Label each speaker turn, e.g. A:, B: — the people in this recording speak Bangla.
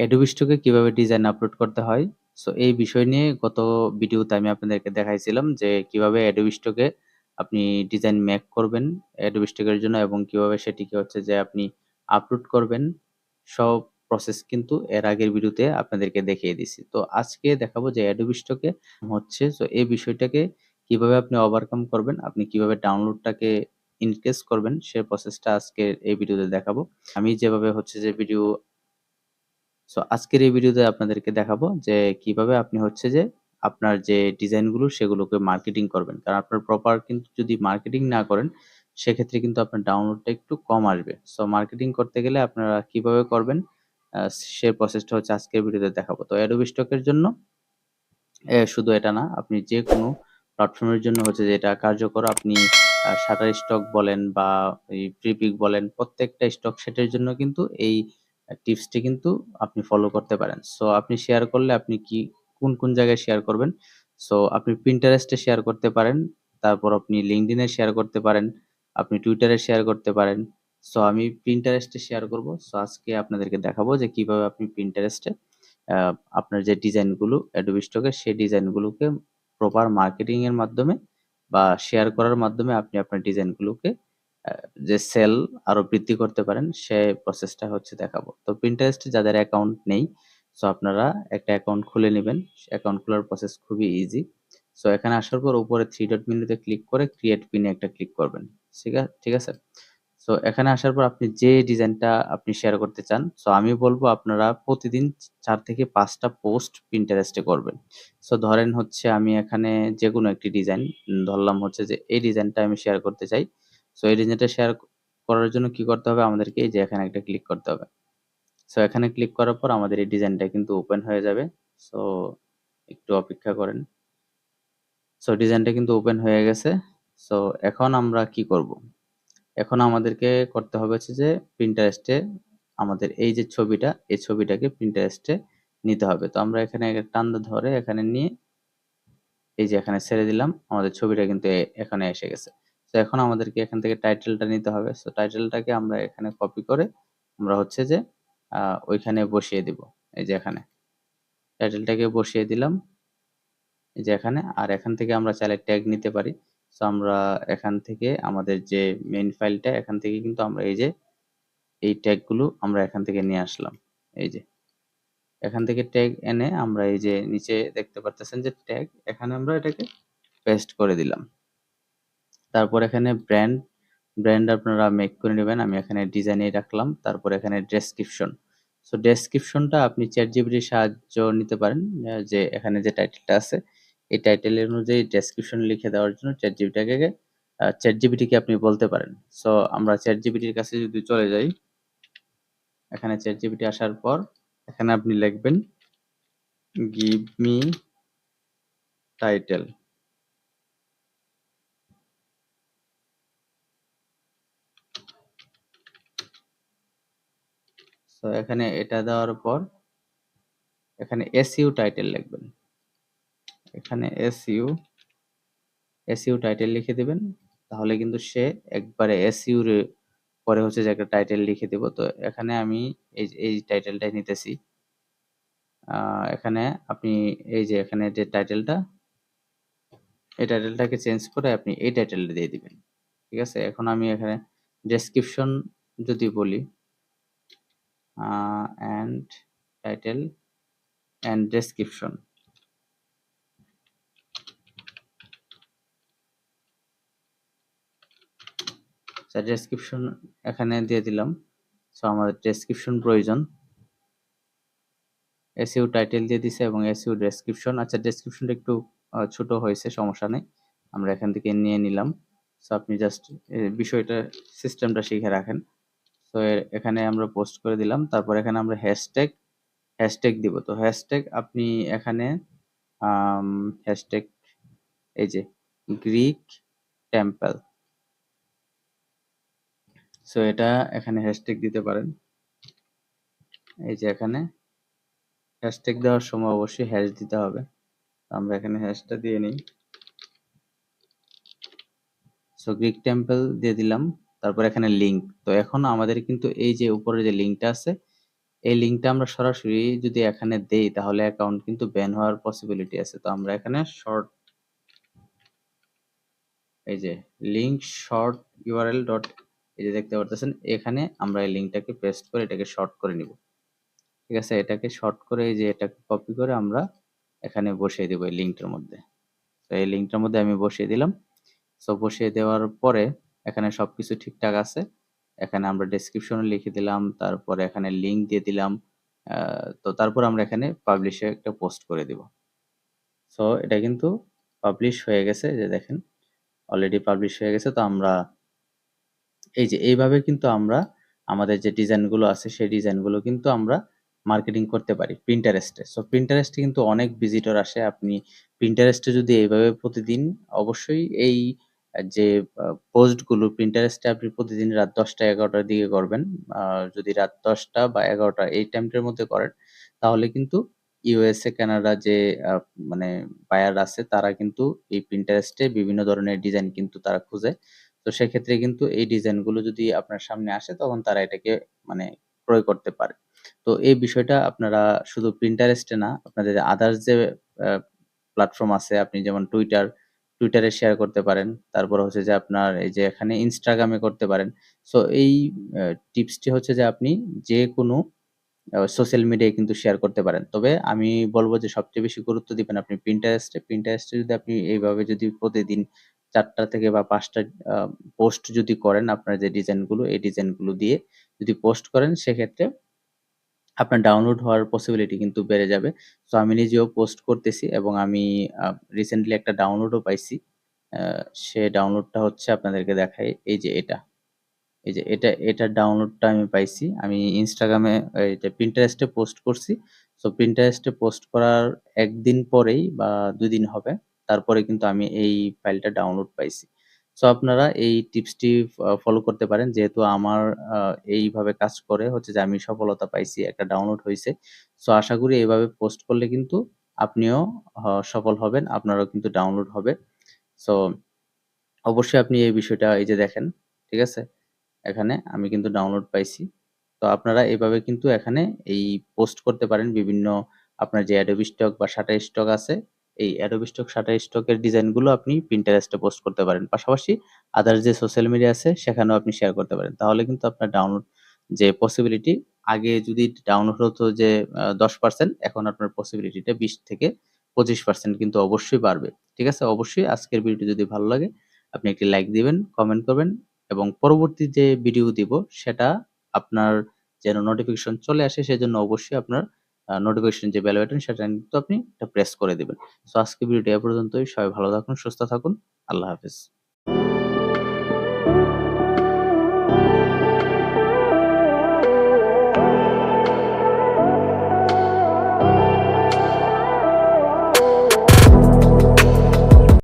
A: Adobe Stock এ কিভাবে ডিজাইন আপলোড করতে হয়? সো এই বিষয় নিয়ে গত ভিডিওতে আমি আপনাদেরকে দেখাইছিলাম যে কিভাবে Adobe Stock এ আপনি ডিজাইন মেক করবেন Adobe Stock এর জন্য এবং কিভাবে সেটিকে হচ্ছে যে আপনি আপলোড করবেন। সব প্রসেস কিন্তু এর আগের ভিডিওতে আপনাদেরকে দেখিয়ে দিছি। তো আজকে দেখাবো যে Adobe Stock এ হচ্ছে সো এই বিষয়টাকে কিভাবে আপনি ওভারকাম করবেন, আপনি কিভাবে ডাউনলোডটাকে ইনক্রিজ করবেন সে প্রসেসটা আজকের এই ভিডিওতে দেখাবো। আমি যেভাবে হচ্ছে যে ভিডিও সো আজকের এই ভিডিওতে আপনাদেরকে দেখাবো যে কিভাবে আপনি হচ্ছে যে আপনার যে ডিজাইনগুলো সেগুলোকে মার্কেটিং করবেন। কারণ আপনার প্রপার কিন্তু যদি মার্কেটিং না করেন সেক্ষেত্রে কিন্তু আপনার ডাউনলোডটা একটু কম আসবে। সো মার্কেটিং করতে গেলে আপনারা কিভাবে করবেন আ সে প্রসেসটা হচ্ছে আজকের ভিডিওতে দেখাবো। তো Adobe Stock এর জন্য শুধু এটা না, আপনি যেকোনো প্ল্যাটফর্মের জন্য হচ্ছে যে এটা কার্যকর। আপনি Shutterstock বলেন বা এই Prepik বলেন, প্রত্যেকটা স্টক সেটের জন্য কিন্তু এই টিপসটি কিন্তু আপনি ফলো করতে পারেন। সো আপনি শেয়ার করলে আপনি কোন জায়গায় শেয়ার করবেন? সো আপনি Pinterest এ শেয়ার করতে পারেন, তারপর আপনি LinkedIn এ শেয়ার করতে পারেন, আপনি Twitter এ শেয়ার করতে পারেন। সো আমি Pinterest এ শেয়ার করব। সো আজকে আপনাদেরকে দেখাবো যে কিভাবে আপনি Pinterest এ আ আপনার যে ডিজাইনগুলো Adobe Stock এর সেই ডিজাইনগুলোকে প্রপার মার্কেটিং এর মাধ্যমে বা শেয়ার করার মাধ্যমে আপনি আপনার ডিজাইনগুলোকে আ যে সেল আরো বৃদ্ধি করতে পারেন সে প্রসেসটা হচ্ছে দেখাবো। তো Pinterest এ যাদের অ্যাকাউন্ট নেই, সো আপনারা একটা অ্যাকাউন্ট খুলে নিবেন। অ্যাকাউন্ট খোলার প্রসেস খুবই ইজি। সো এখানে আসার পর উপরে 3 ডট মেনুতে ক্লিক করে ক্রিয়েট পিন এ একটা ক্লিক করবেন। ঠিক আছে? সো এখানে আসার পর আপনি যে ডিজাইনটা আপনি শেয়ার করতে চান, সো আমি বলব আপনারা প্রতিদিন ৪ থেকে ৫ টা পোস্ট Pinterest এ করবেন। সো ধরেন হচ্ছে আমি এখানে যেকোনো একটি ডিজাইন ধরলাম হচ্ছে যে এই ডিজাইনটা আমি শেয়ার করতে চাই। সো এই ডিজাইনটা শেয়ার করার জন্য কি করতে হবে? আমাদেরকে এই যে এখানে একটা ক্লিক করতে হবে। সো এখানে ক্লিক করার পর আমাদের এই ডিজাইনটা কিন্তু ওপেন হয়ে যাবে। সো একটু অপেক্ষা করেন। সো ডিজাইনটা কিন্তু ওপেন হয়ে গেছে। সো এখন আমরা কি করব? এখন আমাদেরকে করতে হবে হচ্ছে যে Pinterest এ আমাদের এই যে ছবিটা, এই ছবিটাকে Pinterest এ নিতে হবে। তো আমরা এখানে টান ধরে এখানে নিয়ে এই যে এখানে ছেড়ে দিলাম। আমাদের ছবিটা কিন্তু এখানে এসে গেছে। তো এখন আমাদেরকে এখান থেকে টাইটেলটা নিতে হবে। সো টাইটেলটাকে আমরা এখানে কপি করে আমরা হচ্ছে যে আ ওইখানে বসিয়ে দিব। এই যে এখানে। টাইটেলটাকে বসিয়ে দিলাম। এই যে এখানে। আর এখান থেকে আমরা চাইলে ট্যাগ নিতে পারি। সো আমরা এখান থেকে আমাদের যে মেইন ফাইলটা এখান থেকে কিন্তু আমরা এই যে এই ট্যাগ গুলো আমরা এখান থেকে নিয়ে আসলাম। এই যে। এখান থেকে ট্যাগ এনে আমরা এই যে নিচে দেখতে পারতেছেন যে ট্যাগ, এখানে আমরা এটাকে পেস্ট করে দিলাম। তারপর এখানে ব্র্যান্ড আপনারা মেক করে নিবেন। আমি এখানে ডিজাইনেই রাখলাম। তারপর এখানে ডেসক্রিপশন। সো ডেসক্রিপশনটা আপনি ChatGPT র সাহায্য নিতে পারেন। যে এখানে যে টাইটেলটা আছে, এই টাইটেলের অনুযায়ী ডেসক্রিপশন লিখে দেওয়ার জন্য ChatGPT কে আপনি বলতে পারেন। সো আমরা ChatGPT র কাছে যদি চলে যাই, এখানে ChatGPT আসার পর এখানে আপনি লিখবেন give me title. সো এখানে এটা দেওয়ার পর এখানে SEO টাইটেল লিখবেন। এখানে SEO টাইটেল লিখে দিবেন। তাহলে কিন্তু সে একবারে SEO র পরে হচ্ছে যে একটা টাইটেল লিখে দিব। তো এখানে আমি এই টাইটেলটাই নিতেছি। আ এখানে আপনি এই যে এখানে যে টাইটেলটা, এই টাইটেলটাকে চেঞ্জ করে আপনি এই টাইটেলটা দিয়ে দিবেন। ঠিক আছে? এখন আমি এখানে ডেসক্রিপশন যদি বলি and title and description. আচ্ছা ডেসক্রিপশন এখানে দিয়ে দিলাম। সো আমাদের ডেসক্রিপশন প্রয়োজন। SEO টাইটেল দিয়ে দিছি এবং SEO ডেসক্রিপশন। আচ্ছা ডেসক্রিপশনটা একটু ছোট হয়েছে, সমস্যা নেই। আমরা এখান থেকে নিয়ে নিলাম। সো আপনি জাস্ট বিষয়টা সিস্টেমটা শিখে রাখেন। সো এখানে আমরা পোস্ট করে দিলাম। তারপর এখানে আমরা হ্যাশট্যাগ দিব। তো হ্যাশট্যাগ আপনি এখানে আম হ্যাশট্যাগ এই যে গ্রিক টেম্পল। সো এটা এখানে হ্যাশট্যাগ দিতে পারেন। এই যে এখানে হ্যাশট্যাগ দেওয়ার সময় অবশ্যই হ্যাশ দিতে হবে। আমরা এখানে হ্যাশটা দিয়ে নিই। সো গ্রিক টেম্পল দিয়ে দিলাম। তারপর এখানে লিঙ্ক। তো এখন আমাদের কিন্তু এই যে উপরে যে লিঙ্কটা আছে, এই লিঙ্কটা আমরা সরাসরি যদি এখানে দেই তাহলে অ্যাকাউন্ট কিন্তু ব্যান হওয়ার পসিবিলিটি আছে। তো আমরা এখানে এই যে লিঙ্ক শর্ট ইউআরএল ডট এই যে দেখতে পারতেছেন, এখানে আমরা এই লিঙ্কটাকে পেস্ট করে এটাকে শর্ট করে নিব। ঠিক আছে? এটাকে শর্ট করে এই যে এটাকে কপি করে আমরা এখানে বসিয়ে দিব এই লিঙ্কটার মধ্যে। তো এই লিঙ্কটার মধ্যে আমি বসিয়ে দিলাম। সো বসিয়ে দেওয়ার পরে এখানে সবকিছু ঠিকঠাক আছে। এখানে আমরা ডেসক্রিপশনে লিখে দিলাম, তারপরে এখানে লিঙ্ক দিয়ে দিলাম। তো তারপর আমরা এখানে পাবলিশে একটা পোস্ট করে দিব। সো এটা কিন্তু পাবলিশ হয়ে গেছে, যে দেখেন অলরেডি পাবলিশ হয়ে গেছে। তো আমরা এই যে এইভাবে কিন্তু আমরা আমাদের যে ডিজাইনগুলো আছে সেই ডিজাইনগুলো কিন্তু আমরা মার্কেটিং করতে পারি Pinterest এ। সো Pinterest এ কিন্তু অনেক ভিজিটর আসে। আপনি Pinterest এ যদি এইভাবে প্রতিদিন অবশ্যই এই যে পোস্টগুলো Pinterest এ আপনি প্রতিদিন রাত ১০টা-১১টার দিকে করবেন। আ যদি রাত ১০টা বা ১১টা এই টাইমটার মধ্যে করেন তাহলে কিন্তু USA, কানাডা যে আ মানে বায়ার আছে তারা কিন্তু এই Pinterest এ বিভিন্ন ধরনের ডিজাইন কিন্তু তারা খুঁজে। তো সেক্ষেত্রে কিন্তু এই ডিজাইনগুলো যদি আপনার সামনে আসে তখন তারা এটাকে মানে ক্রয় করতে পারে। তো এই বিষয়টা আপনারা শুধু Pinterest এ না, আপনাদের আদার্স যে আ প্ল্যাটফর্ম আছে, আপনি যেমন Twitter এ শেয়ার করতে পারেন। তারপর হচ্ছে যে আপনার এই যে এখানে Instagram এ করতে পারেন। সো এই টিপসটি হচ্ছে যে আপনি যেকোনো সোশ্যাল মিডিয়ায় কিন্তু শেয়ার করতে পারেন। তবে আমি বলব যে সবচেয়ে বেশি গুরুত্ব দিবেন আপনি Pinterest এ। Pinterest এ যদি আপনি এইভাবে যদি প্রতিদিন ৪ টা থেকে বা ৫ টা আ পোস্ট যদি করেন, আপনার যে ডিজাইনগুলো, এই ডিজাইনগুলো দিয়ে যদি পোস্ট করেন সেক্ষেত্রে আপনার ডাউনলোড হওয়ার পসিবিলিটি কিন্তু বেড়ে যাবে। সো আমি নিজেও পোস্ট করতেছি এবং আমি আ রিসেন্টলি একটা ডাউনলোডও পাইছি। আ সে ডাউনলোডটা হচ্ছে আপনাদেরকে দেখাই। এই যে এটা। এই যে এটার ডাউনলোডটা আমি পাইছি। আমি Instagram এ এইটা Pinterest এ পোস্ট করছি। সো Pinterest এ পোস্ট করার ১ দিন পরেই বা ২ দিন হবে। তারপরে কিন্তু আমি এই ফাইলটা ডাউনলোড পাইছি। সো আপনারা এই টিপসটি ফলো করতে পারেন। যেহেতু আমার আ এইভাবে কাজ করে হচ্ছে যে আমি সফলতা পাইছি, একটা ডাউনলোড হইছে। সো আশা করি এভাবে পোস্ট করলে কিন্তু আপনিও সফল হবেন। আপনারও কিন্তু ডাউনলোড হবে। সো অবশ্যই আপনি এই বিষয়টা এই যে দেখেন, ঠিক আছে? এখানে আমি কিন্তু ডাউনলোড পাইছি। তো আপনারা এভাবে কিন্তু এখানে এই পোস্ট করতে পারেন বিভিন্ন আপনার যে Adobe Stock বা Shutterstock আছে, এই Adobe Stock, Shutterstock এর ডিজাইনগুলো আপনি Pinterest এ পোস্ট করতে পারেন। পাশাপাশি আদার্স যে সোশ্যাল মিডিয়া আছে সেখানেও আপনি শেয়ার করতে পারেন। তাহলে কিন্তু আপনার ডাউনলোড যে পসিবিলিটি, আগে যদি ডাউনলোড হতো যে ১০%, এখন আপনার পসিবিলিটিটা ২০ থেকে ২৫% কিন্তু অবশ্যই বাড়বে। ঠিক আছে? অবশ্যই আজকের ভিডিওটি যদি ভালো লাগে আপনি একটি লাইক দিবেন, কমেন্ট করবেন এবং পরবর্তী যে ভিডিও দিব সেটা আপনার যেন নোটিফিকেশন চলে আসে সেজন্য অবশ্যই আপনার নোটিফিকেশন যে বেল বাটন সেটা কিন্তু আপনি প্রেস করে দিবেন। সো আজকের ভিডিওটি এ পর্যন্তই। সবাই ভালো থাকুন, সুস্থ থাকুন। আল্লাহ হাফেজ।